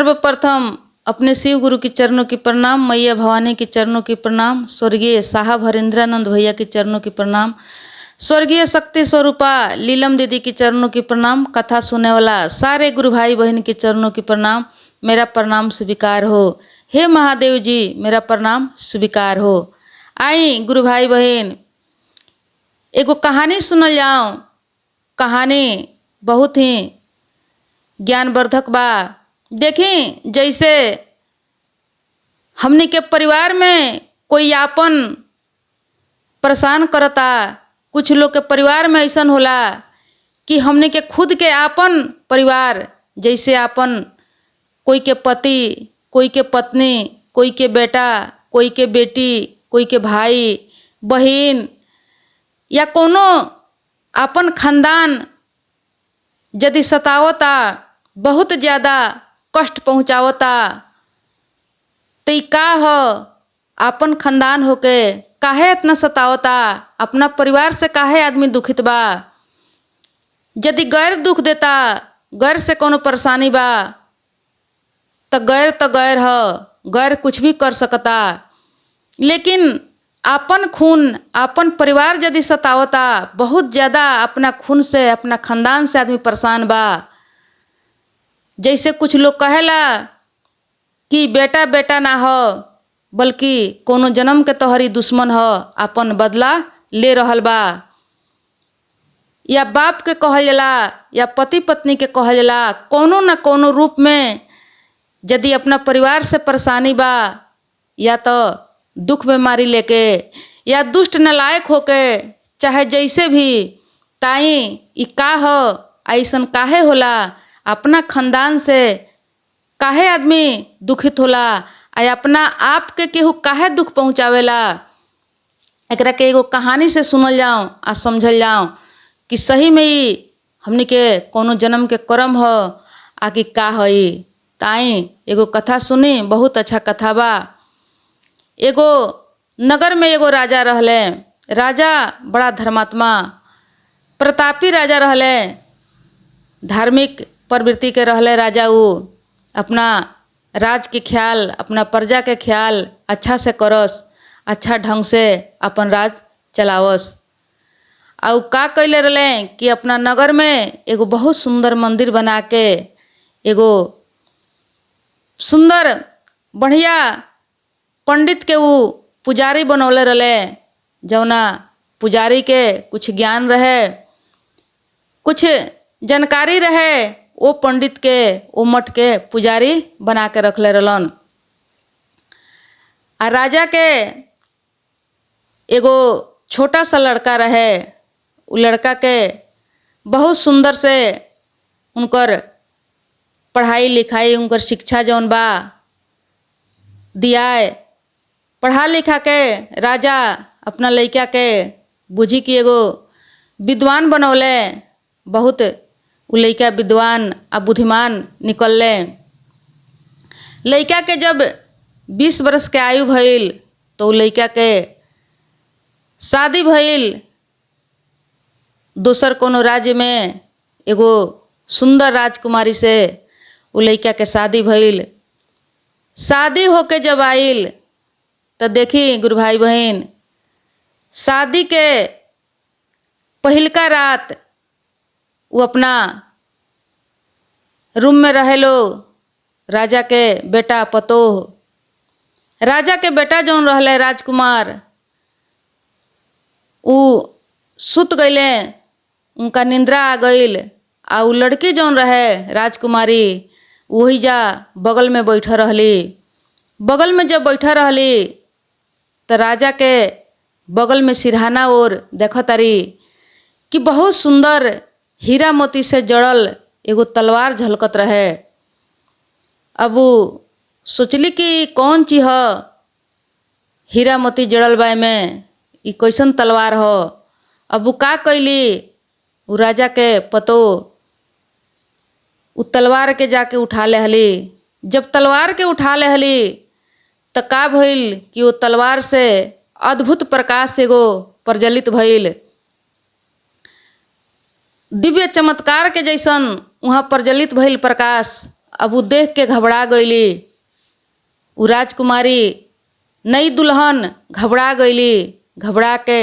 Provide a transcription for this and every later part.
सर्वप्रथम अपने शिव गुरु के चरणों की प्रणाम, मैया भवानी के चरणों की प्रणाम, स्वर्गीय साहब हरेंद्रानंद भैया के चरणों की प्रणाम, स्वर्गीय शक्ति स्वरूपा लीलम दीदी के चरणों की प्रणाम, कथा सुनने वाला सारे गुरु भाई बहन के चरणों की प्रणाम। मेरा प्रणाम स्वीकार हो। हे महादेव जी, मेरा प्रणाम स्वीकार हो। आई गुरु भाई बहन, एगो कहानी सुनल जाऊं। कहानी बहुत ही ज्ञानवर्धक बा। देखी, जैसे हमने के परिवार में कोई आपन परेशान करता, कुछ लोग के परिवार में ऐसा होला कि हमने के खुद के आपन परिवार, जैसे आपन कोई के पति, कोई के पत्नी, कोई के बेटा, कोई के बेटी, कोई के भाई बहन, या कोनो आपन खानदान यदि सतावता, बहुत ज़्यादा कष्ट पहुँचावता, तो ई का हो? आपन खानदान होके काहे इतना सतावता? अपना परिवार से काहे आदमी दुखित बा? यदि गैर दुख देता, गैर से कोनो परेशानी बा, तो गैर हो, गैर कुछ भी कर सकता। लेकिन आपन खून, आपन परिवार यदि सतावता, बहुत ज़्यादा अपना खून से, अपना खानदान से आदमी परेशान बा। जैसे कुछ लोग कहेला कि बेटा बेटा ना हो, बल्कि कोनो जन्म के तोहरी दुश्मन हो, अपन बदला ले रहल बा। या बाप के कहल जाला, या पति पत्नी के कहल जाला, कोनो न कोनो रूप में यदि अपना परिवार से परेशानी बा, या तो दुख बीमारी लेके, या दुष्ट नालायक होके, चाहे जैसे भी, ताई ई का हो? ऐसन काहे होला? अपना खानदान से काहे आदमी दुखित होला? आ अपना आप के केहू काहे दुख पहुँचावेला? एकरा के एगो कहानी से सुनल जाऊं आ समझल जाऊं कि सही में ही हमनी के कोनो जन्म के कर्म हो आ कि का हई। ताई एगो कथा सुनी, बहुत अच्छा कथा बा। एगो नगर में एगो राजा रहले। राजा बड़ा धर्मात्मा, प्रतापी राजा रहले, धार्मिक प्रवृत्ति के रहले राजा। ऊ अपना राज के ख्याल, अपना प्रजा के ख्याल अच्छा से करस, अच्छा ढंग से अपन राज चलावस। आ ऊ का कैले रहले कि अपना नगर में एगो बहुत सुंदर मंदिर बना के, एगो सुंदर बढ़िया पंडित के ऊ पुजारी बनौले रहले। जौना पुजारी के कुछ ज्ञान रहे, कुछ जानकारी रहे, वो पंडित के, वो मठ के पुजारी बना के रखले रहलन। आ राजा के एगो छोटा सा लड़का रहे। उ लड़का के बहुत सुंदर से उनकर पढ़ाई लिखाई, उनकर शिक्षा जौन बा दियाए। पढ़ा लिखा के राजा अपना लड़का के बुझी कि एगो विद्वान बनौले। बहुत उ लड़का विद्वान आ बुद्धिमान निकलले। लड़का के जब 20 बरस के आयु भइल, तो उ लड़का के शादी भइल। दोसर कोनो राज्य में एगो सुंदर राजकुमारी से उ लड़का के शादी भइल। शादी होके जब आइल, तो देखी गुरु भाई बहन, शादी के पहिलका रात वो अपना रूम में रहे लो। राजा के बेटा पतोह, राजा के बेटा जौन रहले राजकुमार, ऊ सुत गईले, उनका निंद्रा आ गईल। आ ऊ लड़की जौन रहे राजकुमारी, वही जा बगल में बैठा रहली। बगल में जब बैठा रहली, तो राजा के बगल में सिरहाना ओर देखा तारी कि बहुत सुंदर हीरा मोती से जड़ल एगो तलवार झलकत रहे। अब वो सोचली कि कौन चीज ह, हीरा मोती जड़ल बा में, ई कैसन तलवार हो। अब वो का कैली, उ राजा के पतो उ तलवार के जाके उठा ले हली। जब तलवार के उठा ले हली, तो का भइल कि वो तलवार से अद्भुत प्रकाश एगो प्रज्वलित भइल। दिव्य चमत्कार के जैसन वहाँ प्रज्वलित भइल प्रकाश। अब उ देख के घबरा गईली। उ राजकुमारी नई दुल्हन घबरा गईली। घबरा के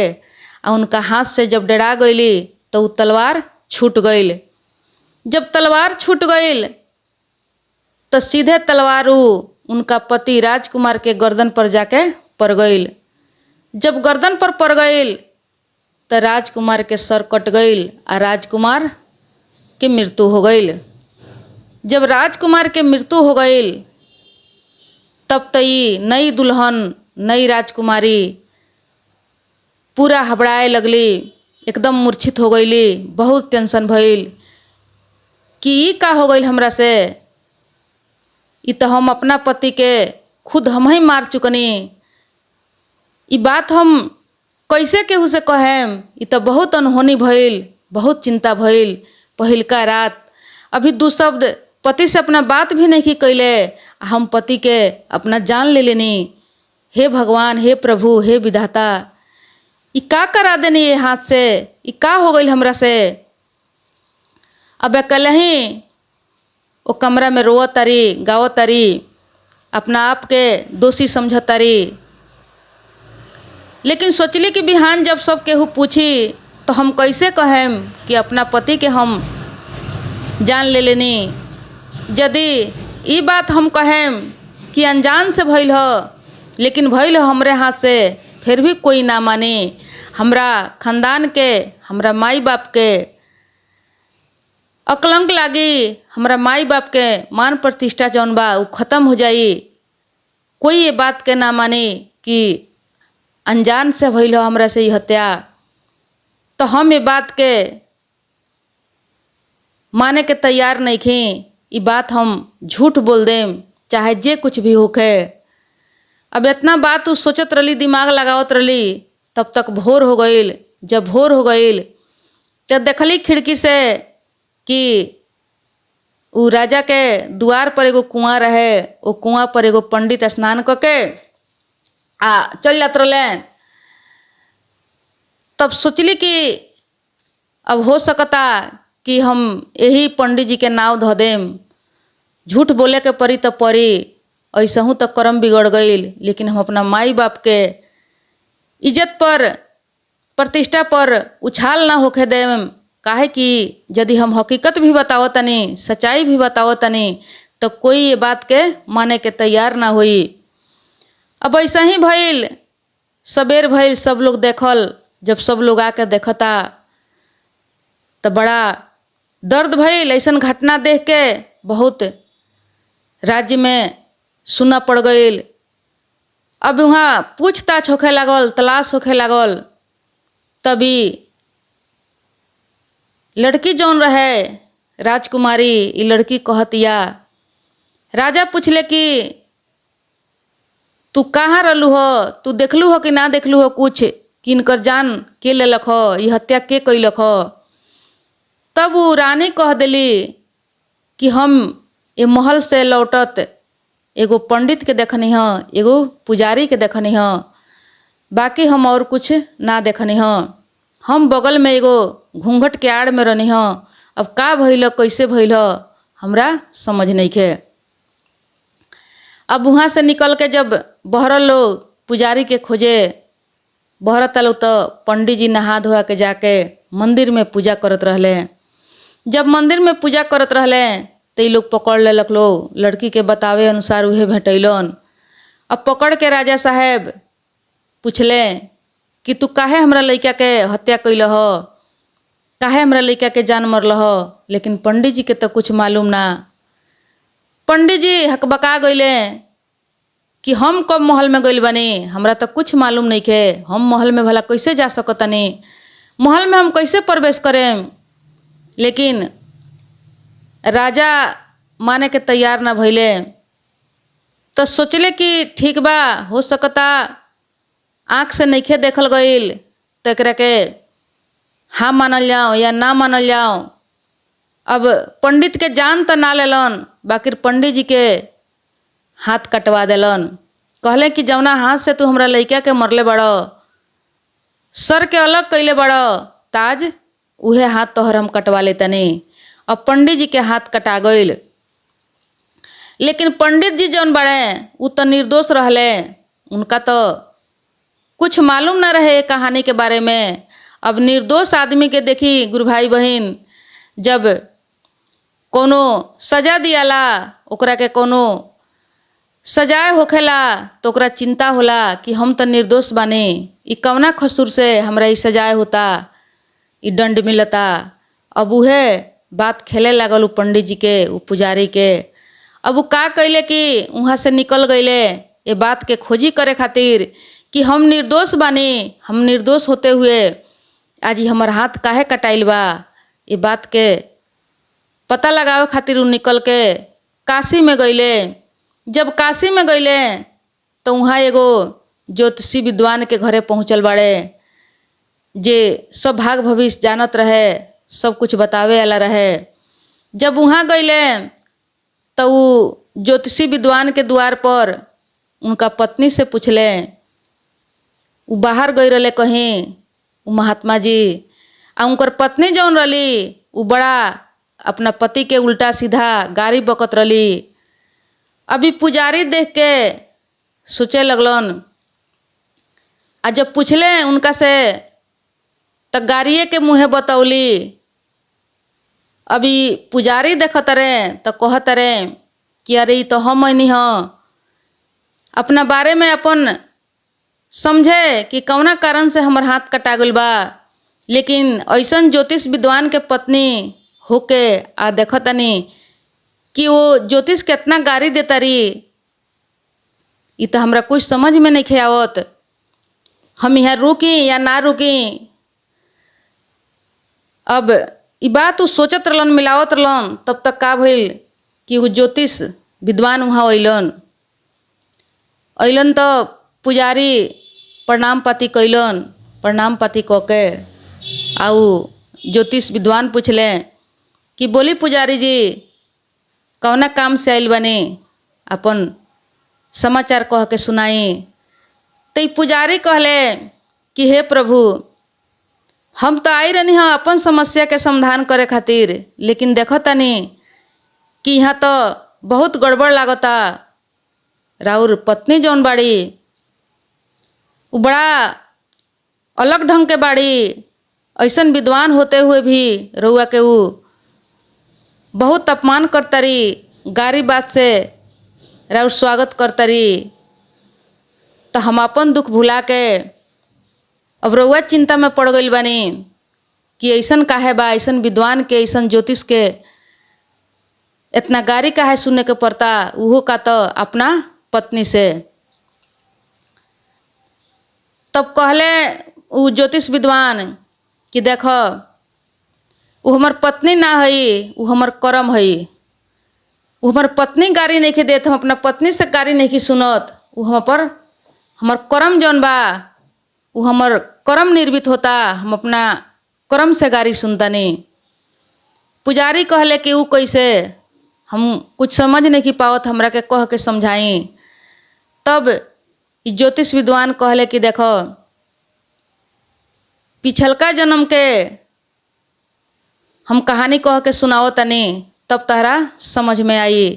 उनका हाथ से जब डरा गईली तो उ तलवार छूट गईल। जब तलवार छूट गईल तो सीधे तलवार उनका पति राजकुमार के गर्दन पर जाके पड़ गईल। जब गर्दन पर पड़ गईल तो राजकुमार के सर कट गईल और राजकुमार के मृत्यु हो गईल। जब राजकुमार के मृत्यु हो गईल तब तो ये नई दुल्हन नई राजकुमारी पूरा हबड़ाए लगली, एकदम मूर्छित हो गईली। बहुत टेंशन भइल कि ई का हो गईल हमरा से। ई तो हम अपना पति के खुद हम ही मार चुकनी। ई बात हम कैसे केहू से कहेम। ई तो बहुत अनहोनी भइल, बहुत चिंता भइल। पहिलका रात अभी दू शब्द पति से अपना बात भी नहीं कैले, हम पति के अपना जान ले लेनी। हे भगवान, हे प्रभु, हे विधाता, ई का करा देनी ये हाथ से। ई का हो गईल हमरा से। अब कल ही वो कमरा में रोवत तारी, गावत तारी, अपना आप के दोषी समझत तारी। लेकिन सोचली कि बिहान जब सब केहू पूछी तो हम कैसे कहेम कि अपना पति के हम जान ले लेनी। यदि ई बात हम कहेम कि अनजान से भइल हो, लेकिन भइल हो हमरे हाथ से, फिर भी कोई ना मानी। हमरा खानदान के, हमरा माई बाप के अकलंक लागी। हमरा माई बाप के मान प्रतिष्ठा जौन बा उ खत्म हो जाई। कोई ये बात के ना मानी कि अनजान से भइल हो हमरा से ई हत्या। तो हम ये बात के माने के तैयार नहीं खी। ई बात हम झूठ बोल देम, चाहे जे कुछ भी होखे। अब इतना बात उ सोचत रही, दिमाग लगावत रही, तब तक भोर हो गईल। जब भोर हो गईल तब देखली खिड़की से कि उ राजा के द्वार पर एगो कुआं रहे। वो कुआं पर एगो पंडित स्नान करके चल जात रहे। तब सोचली कि अब हो सकता कि हम यही पंडित जी के नाव धो देम। झूठ बोले के परी तो परी, ऐसा हूँ तो कर्म बिगड़ गईल। लेकिन हम अपना माई बाप के इज्जत पर, प्रतिष्ठा पर उछाल ना होके देम। काहे कि यदि हम हकीकत भी बताओ तनी, सच्चाई भी बताओ तनी, तो कोई ये बात के माने के तैयार ना हुई। अब ऐसा ही भइल। सबेर भइल, सब लोग देखल। जब सब लोग आके देखता तो बड़ा दर्द भइल। ऐसन घटना देख के बहुत राज्य में सुना पड़ गईल। अब वहाँ पूछताछ होखे लागल, तलाश होखे लागल। तभी लड़की जौन रहे राजकुमारी, ई लड़की कहतिया। राजा पूछले कि तू कहाँ रहलू हो, तू देखलू हो कि ना देखलू हो कुछ, कि इनकर जान के लेलक हो, ई हत्या के कैलक हो। तब वो रानी कह दिली कि हम ये महल से लौटत एगो पंडित के देखनी हो, एगो पुजारी के देखनी हो, बाकी हम और कुछ ना देखनी हो। हम बगल में एगो घूंघट के आड़ में रहनी हो। अब का भइल, कैसे भइल हमरा समझ नहीं खे। अब वहाँ से निकल के जब बहरल लोग पुजारी के खोजे बहरत आलो, तो पंडित जी नहा धोआ के जाके मंदिर में पूजा करत रहले। जब मंदिर में पूजा करत रहले तो ये लोग पकड़ लेलक। लोग लड़की के बतावे अनुसार उहे भेटैलन। अब पकड़ के राजा साहेब पूछले कि तू काहे हमरा लड़का के हत्या कैल हो, काहे हमरा लड़का के जान मरल हो। लेकिन पंडित जी के तो कुछ मालूम ना। पंडित जी हकबका गईले कि हम कब महल में गइल बानी, हमरा तो कुछ मालूम नहीं खे। हम महल में भला कैसे जा सकतनी, महल में हम कैसे प्रवेश करें। लेकिन राजा माने के तैयार ना भइले। तो सोचले कि ठीक बा, हो सकता आँख से नइखे देखल गईल तो एकरा के हाँ मानल जाओ या ना मानल जाओ। अब पंडित के जान तो ना लेलन, बाकी पंडित जी के हाथ कटवा देलन। कहले कि जौना हाथ से तू हमरा लइका के मरले बड़ो, सर के अलग कैले बड़ो, ताज उहे हाथ तोहर हम कटवा लेतनी। अब पंडित जी के हाथ कटा गईल। लेकिन पंडित जी जौन बड़े उ तो निर्दोष रहले, उनका तो कुछ मालूम न रहे कहानी के बारे में। अब निर्दोष आदमी के देखी गुरु भाई बहन, जब कोनो सजा दियाला, ओकरा के कोनो सजाए होखेला तो ओकरा चिंता होला कि हम तो निर्दोष बानी, ई कौना कसूर से हमरा ई सजाए होता, ई दंड मिलता। अब उहे बात खेले लागल उ पंडित जी के, उ पुजारी के। अब उ का कैले कि वहाँ से निकल गईले ये बात के खोजी करे खातिर कि हम निर्दोष बानी, हम निर्दोष होते हुए आज ही हमार हाथ काहे कटाइल बा। ये बात के पता लगावे खातिर उ निकल के काशी में गईले। जब काशी में गईले तो वहाँ एगो ज्योतिषी विद्वान के घरे पहुँचल बाड़े, जे सब भाग भविष्य जानत रहे, सब कुछ बतावे वाला रहे। जब वहाँ गईले तो उ ज्योतिषी विद्वान के द्वार पर उनका पत्नी से पूछले, उ बाहर गई रहे कहीं उ महात्मा जी, आ उनकर पत्नी जौन रही उ बड़ा अपना पति के उल्टा सीधा गारी बकत रही। अभी पुजारी देख के सोचे लगलन, आ जब पूछले उनका से तो गारिये के मुँहे बतौली। अभी पुजारी देखत रहे तो कहत रहे कि अरे ई तो हम ऐनी हाँ, अपना बारे में अपन समझे कि कौना कारण से हमर हाथ कटा गइल बा। लेकिन ऐसन ज्योतिष विद्वान के पत्नी होके आ देखतनी कि वो ज्योतिष कितना गारी देता रही, ई तो हमरा कुछ समझ में नहीं आवत, हम यहाँ रुकी या ना रुकी। अब ई बात उ सोचत रहलन, मिलावत रहलन, तब तक का भइल कि वो ज्योतिष विद्वान वहाँ अइलन तो पुजारी प्रणाम पाती कैलन। प्रणाम पाती कऽ के आउ ज्योतिष विद्वान पूछले कि बोली पुजारी जी कौना काम से आइल बनी, अपन समाचार कह के सुनाई। तो ई पुजारी कहले कि हे प्रभु, हम तो आई रहनी हाँ अपन समस्या के समाधान करे खातिर, लेकिन देखो तनी कि यहाँ तो बहुत गड़बड़ लागता। राउर पत्नी जौन बाड़ी उ बड़ा अलग ढंग के बाड़ी, ऐसन विद्वान होते हुए भी रउआ के उ बहुत अपमान करतरी, गारी बात से राउर स्वागत करतरी। तो हम अपन दुख भुला के अब रउआ चिंता में पड़ गइल बानी कि ऐसन काहे बा, ऐसन विद्वान के, ऐसन ज्योतिष के इतना गारी काहे सुनने के पड़ता, उहो का तो अपना पत्नी से। तब कहले उ ज्योतिष विद्वान कि देखो उ हमर पत्नी ना हई, उ हमर कर्म हई। उ हमर पत्नी गारी नहीं देत, हम अपना पत्नी से गारी नहीं सुनत, उ हम पर हमर कर्म जौन बा उ हमर कर्म निर्मित होता, हम अपना कर्म से गारी सुनतानी। पुजारी कहले कि उ कैसे, हम कुछ समझ नहीं पावत, हमरा के कह के समझाई। तब ज्योतिष विद्वान कहले कि देखो पिछलका जन्म के हम कहानी कह के सुनाओ तनी, तब तहरा समझ में आई।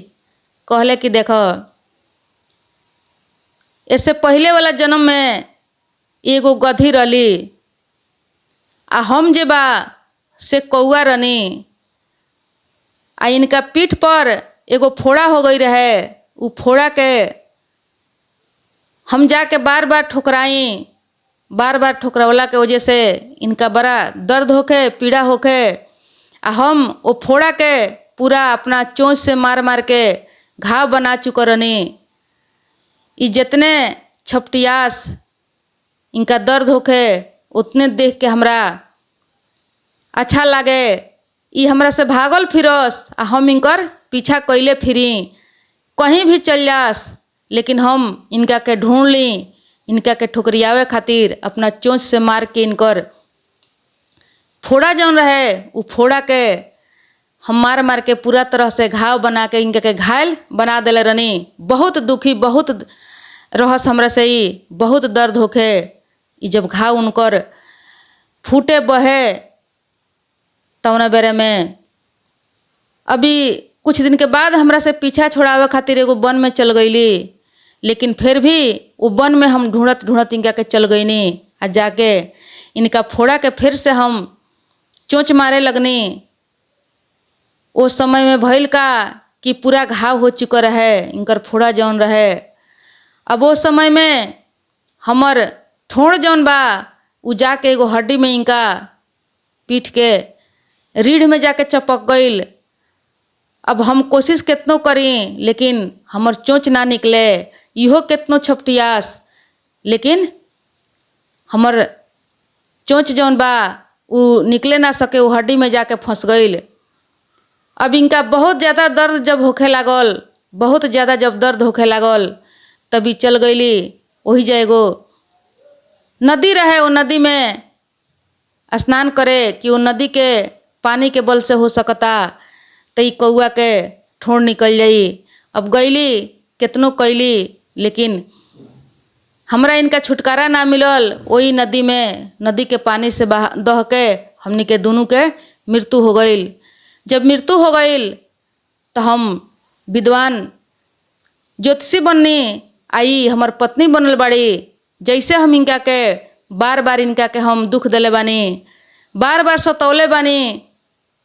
कहले कि देखो इससे पहले वाला जन्म में एगो गधी रली, आ हम जे बा से कौआ रनी, आ इनका पीठ पर एगो फोड़ा हो गई रहे। उ फोड़ा के हम जाके बार बार ठुकराई, बार बार ठुकरावला के वजह से इनका बड़ा दर्द होके, पीड़ा होके, आ हम वो फोड़ा के पूरा अपना चोंच से मार मार के घाव बना चुका रनी। ई जितने छपटियास इनका दर्द होके उतने देख के हमरा अच्छा लागे, ई हमरा से भागल फिरस, आ हम इनकर पीछा कैले फिरी, कहीं भी चल जास, लेकिन हम इनका के ढूंढ ली, इनका के ठुकरियावे खातिर अपना चोंच से मार के इनकर फोड़ा जौन रहे उ फोड़ा के हम मार मार के पूरा तरह से घाव बना के इनका के घायल बना देले रनी। बहुत दुखी, बहुत रहस हमरा से, ई बहुत दर्द होखे। ई जब घाव उनकर फूटे बहे तौना बेरे में अभी कुछ दिन के बाद हमरा से पीछा छोड़ावे खातिर एगो वन में चल गईली। लेकिन फिर भी वो वन में हम ढूंढत ढूंढत इनका के चल गईनी आ जाके इनका फोड़ा के फिर से हम चोंच मारे लगनी। उस समय में भइल का कि पूरा घाव हो चुका रहे इनकर फोड़ा जौन रहे। अब उस समय में हमर ठोड़ जौन बा उ जाके एगो हड्डी में इनका पीठ के रीढ़ में जाके चपक गईल। अब हम कोशिश कितनो करी लेकिन हमर चोंच ना निकले, इहो कितनो छपटियास लेकिन हमर चोंच जौन बा उ निकले ना सके, वो हड्डी में जाके फंस गईल। अब इनका बहुत ज़्यादा दर्द जब होखे लागल, बहुत ज़्यादा जब दर्द होखे लागल तभी चल गईली वही जाएगो नदी रहे। वो नदी में स्नान करे कि वो नदी के पानी के बल से हो सकता तो कौआ के ठोड़ निकल जाई। अब गईली कितनो कैली लेकिन हमरा इनका छुटकारा ना मिलल। वही नदी में नदी के पानी से दह के हमनी के दोनों के मृत्यु हो गईल। जब मृत्यु हो गईल तो हम विद्वान ज्योतिषी बननी आई हमर पत्नी बनल बाड़ी। जैसे हम इनका के बार बार इनका के हम दुख दिले बानी, बार बार सतौले बानी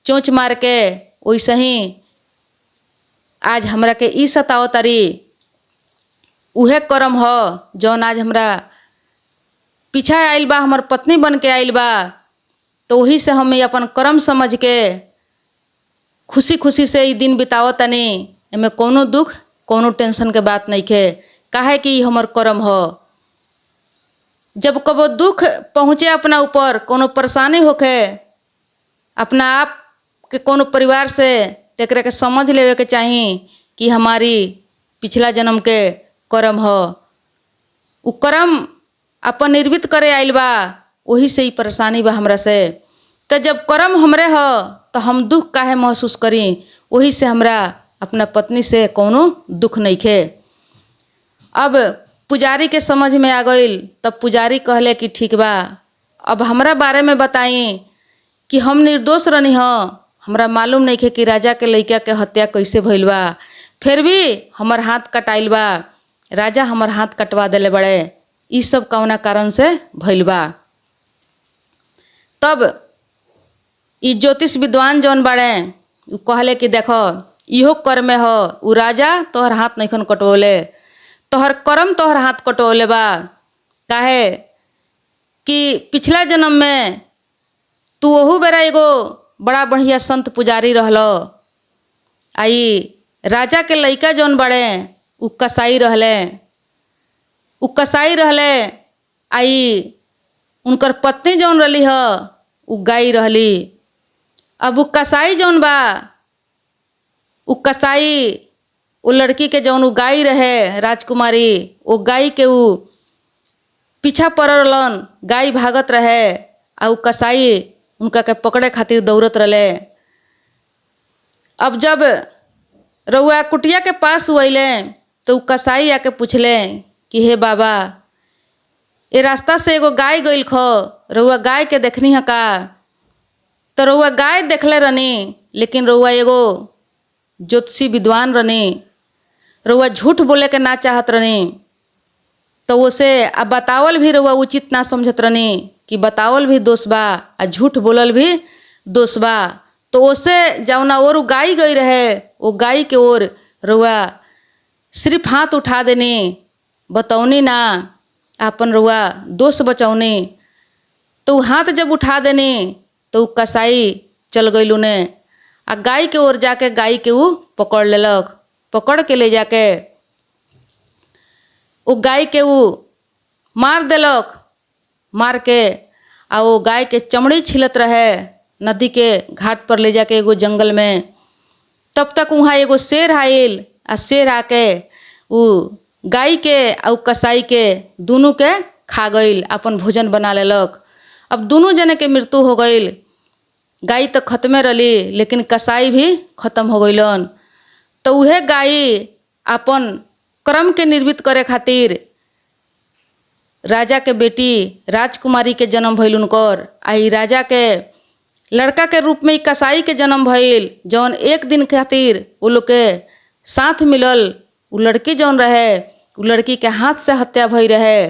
चोंच मार के, वैसे ही आज हमरा के ई सताओ तारी। उहे कर्म हो जौन आज हमरा पीछा आइल बा, हमर पत्नी बन के आइल बा। तो वही से हम अपन कर्म समझ के खुशी खुशी से ई दिन बिताओ तनी। एमे कोनो दुख कोनो टेंशन के बात नहीं खे, काहे कि हमर कर्म हो। जब कबो दुख पहुँचे अपना ऊपर, कोनो परेशानी होखे अपना आप के कोनो परिवार से, तेकरे के समझ लेवे के चाही कि हमारी पिछला जन्म के कर्म हो। उ कर्म अपन निर्मित करे आइल बा, वही से ही परेशानी बा हमरा से। तो जब कर्म हमरे हो तो हम दुख काहे महसूस करी। वही से हमरा अपना पत्नी से कोनो दुख नहीं खे। अब पुजारी के समझ में आ गईल। तब पुजारी कहले कि ठीक बा, अब हमरा बारे में बताई कि हम निर्दोष रहनी हो। हमरा मालूम नहीं खे कि राजा के लइका के हत्या कैसे भइल बा, फिर भी हमर हाथ कटाइल बा। राजा हमर हाथ कटवा देले बड़े, ई सब कौना कारण से भइल बा। तब ई ज्योतिष विद्वान जौन बाड़े उ कहले कि देखो इहो कर्म हो। उ राजा तोहर हाथ नइखन कटवले, तोहर कर्म तोहर हाथ कटवले बा। काहे कि पिछला जन्म में तू ओहू बेरा एगो बड़ा बढ़िया संत पुजारी रहलो। आई राजा के लइका जौन बड़े उ कसाई रहले, उ कसाई रहले। आई उनकर पत्नी जौन रहली ह उ गाई रहली। अब उ कसाई जौन बा, उ कसाई उ लड़की के जौन उ गाई रहे राजकुमारी, वो गाई के उ पीछा पड़लन, गाई भागत रहे आ उ कसाई उनका के पकड़े खातिर दौड़त रहे। अब जब रउआ कुटिया के पास हुआइले तो उ कसाई आके पूछले कि हे बाबा, ये रास्ता से एगो गाय गइल खो, रउआ गाय के देखनी है का? तो रउआ गाय देखले रहनी, लेकिन रउआ एगो ज्योतिषी विद्वान रहनी, रउआ झूठ बोले के ना चाहत रहनी। तो उसे अब बतावल भी रउआ उचित ना समझत रहनी कि बतावल भी दोष बा आ झूठ बोलल भी दोष बा। तो उसे जौना ओर गाय गई रहे, वो गाय के ओर रउआ सिर्फ हाथ उठा देनी, बतौनी ना, आपन रउआ दोष बचौनी। तो हाथ जब उठा देनी तो कसाई चल गई उन्हें आ गाय के ओर जाके गाय के ऊ पकड़ लेलक। पकड़ के ले जाके वो गाय के ऊ मार देलक। मार के आ वो गाय के चमड़ी छिलत रहे नदी के घाट पर ले जाके एगो जंगल में। तब तक वहाँ एगो शेर आइल आ शेर आके ऊ गाय के आ कसाई के दोनों के खा गईल, अपन भोजन बना लेलक। अब दोनों जने के मृत्यु हो गईल। गाय तो खत्मे रही लेकिन कसाई भी खत्म हो गईलन। तो उहे गाय अपन कर्म के निर्मित करे खातिर राजा के बेटी राजकुमारी के जन्म भइल उनकर। आई राजा के लड़का के रूप में कसाई के जन्म भइल, जौन एक दिन खातिर वो लोग के साथ मिलल। उ लड़की जौन रहे उ लड़की के हाथ से हत्या भई रहे।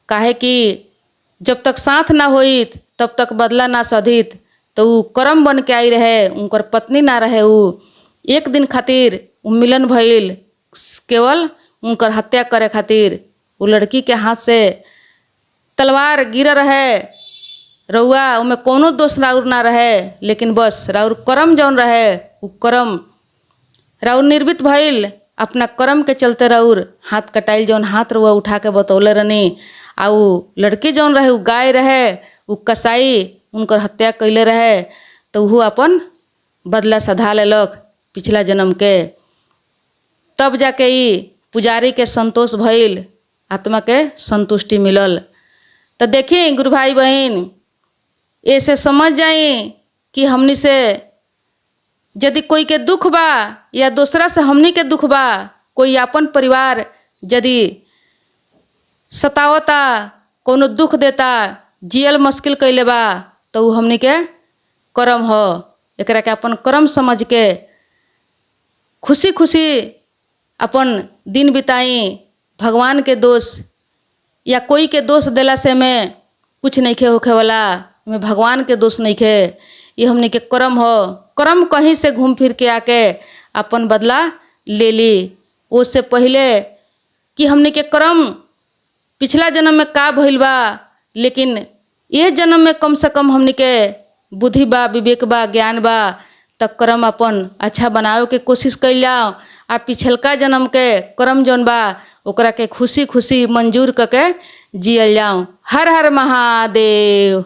काहे कि जब तक साथ ना होइत तब तक बदला ना सधित। तो उ कर्म बन के आई रहे, उनकर पत्नी ना रहे। उ एक दिन खातिर उ मिलन भइल, केवल उनकर हत्या करे खातिर। उ लड़की के हाथ से तलवार गिर रहे। रउआ उमें कोनो दोष राउर ना रहे, लेकिन बस राउर कर्म जौन रहे उ कर्म राउर निर्मित भइल। अपना कर्म के चलते राउर हाथ कटाइल, जौन हाथ रउआ उठा के बतौले रहनी। आ उ लड़की जौन रहे उ गाय रहे, उ कसाई उनकर हत्या कैले रहे। तो उ अपन बदला सधा लेलक पिछला जन्म के। तब जाके ई पुजारी के संतोष भइल, आत्मा के संतुष्टि मिलल। तो देखी गुरु भाई बहन, ऐसे समझ जाई कि हमनी से यदि कोई के दुख बा या दूसरा से हमनी के दुख बा, कोई अपन परिवार यदि सतावता, कोनो दुख देता, जियल मुश्किल कैले बा, तो उ हमनी के कर्म हो। एकरा के अपन कर्म समझ के खुशी खुशी अपन दिन बिताई। भगवान के दोष या कोई के दोष देला से में कुछ नहीं खे होखे वाला, में भगवान के दोष नहीं खे। ये हमने के कर्म हो। कर्म कहीं से घूम फिर के आके अपन बदला ले ली। उससे पहले कि हमने के कर्म पिछला जन्म में का भइल बा, लेकिन ये जन्म में कम से कम हमने के बुद्धि बा, विवेक बा, ज्ञान बा, तब कर्म अपन अच्छा बनावे के कोशिश कैल जाओ। आ पिछलका जन्म के कर्म जौन बा ओकरा के खुशी खुशी मंजूर करके जियल जाओ। हर हर महादेव।